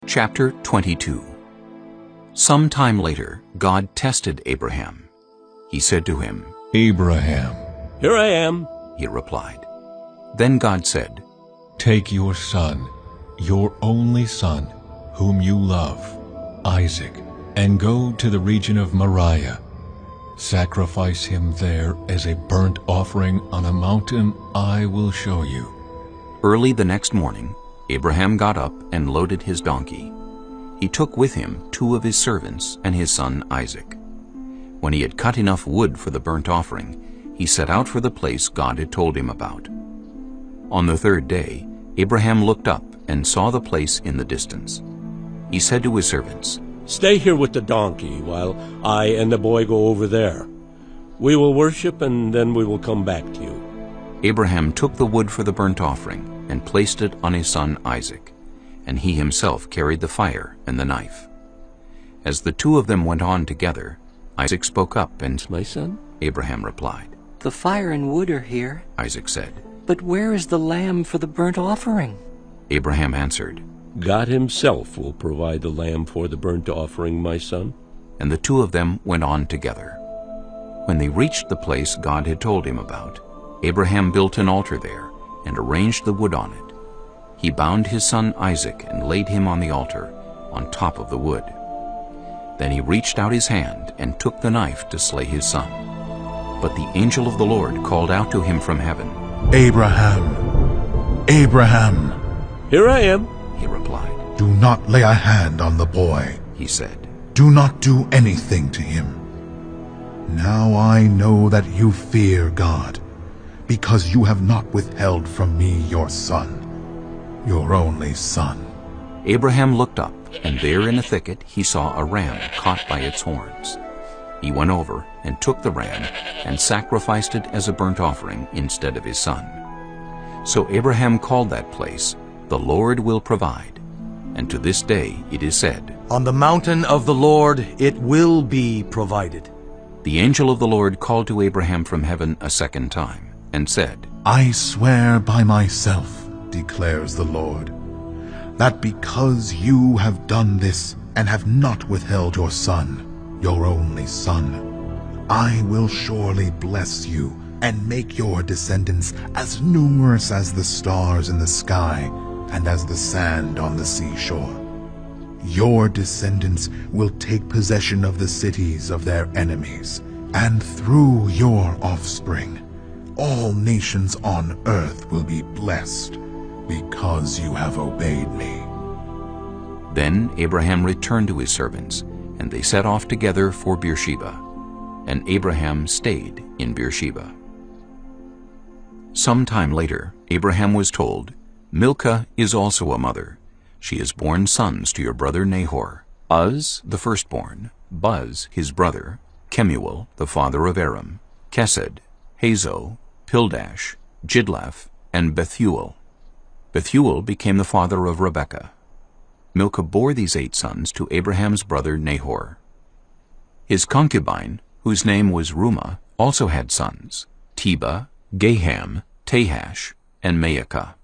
Chapter 22. Some time later, God tested Abraham. He said to him, "Abraham." "Here I am," he replied. Then God said, "Take your son, your only son, whom you love, Isaac, and go to the region of Moriah. Sacrifice him there as a burnt offering on a mountain I will show you." Early the next morning, Abraham got up and loaded his donkey. He took with him 2 of his servants and his son Isaac. When he had cut enough wood for the burnt offering, he set out for the place God had told him about. On the 3rd day, Abraham looked up and saw the place in the distance. He said to his servants, "Stay here with the donkey while I and the boy go over there. We will worship and then we will come back to you." Abraham took the wood for the burnt offering and placed it on his son Isaac, and he himself carried the fire and the knife. As the 2 of them went on together, Isaac spoke up and, "My son?" Abraham replied. "The fire and wood are here, Isaac said. but where is the lamb for the burnt offering?" Abraham answered. "God himself will provide the lamb for the burnt offering, my son." And the 2 of them went on together. When they reached the place God had told him about, Abraham built an altar there and arranged the wood on it. He bound his son Isaac and laid him on the altar, on top of the wood. Then he reached out his hand and took the knife to slay his son. But the angel of the Lord called out to him from heaven. "Abraham, Abraham." "Here I am," He replied. "Do not lay a hand on the boy. He said, Do not do anything to him. Now I know that you fear God, because you have not withheld from me your son, your only son." Abraham looked up, and there in a thicket he saw a ram caught by its horns. He went over and took the ram and sacrificed it as a burnt offering instead of his son. So Abraham called that place, "The Lord will provide." And to this day it is said, "On the mountain of the Lord it will be provided." The angel of the Lord called to Abraham from heaven a second time and said, "I swear by myself, declares the Lord, that because you have done this and have not withheld your son, your only son, I will surely bless you and make your descendants as numerous as the stars in the sky and as the sand on the seashore. Your descendants will take possession of the cities of their enemies, and through your offspring, all nations on earth will be blessed, because you have obeyed me." Then Abraham returned to his servants, and they set off together for Beersheba. And Abraham stayed in Beersheba. Some time later, Abraham was told, "Milcah is also a mother. She has borne sons to your brother Nahor, Uz the firstborn, Buz his brother, Kemuel the father of Aram, Kesed, Hazo, Pildash, Jidlaph, and Bethuel. Bethuel became the father of Rebekah. Milcah bore these 8 sons to Abraham's brother Nahor. His concubine, whose name was Rumah, also had sons, Tebah, Gaham, Tahash, and Maacah.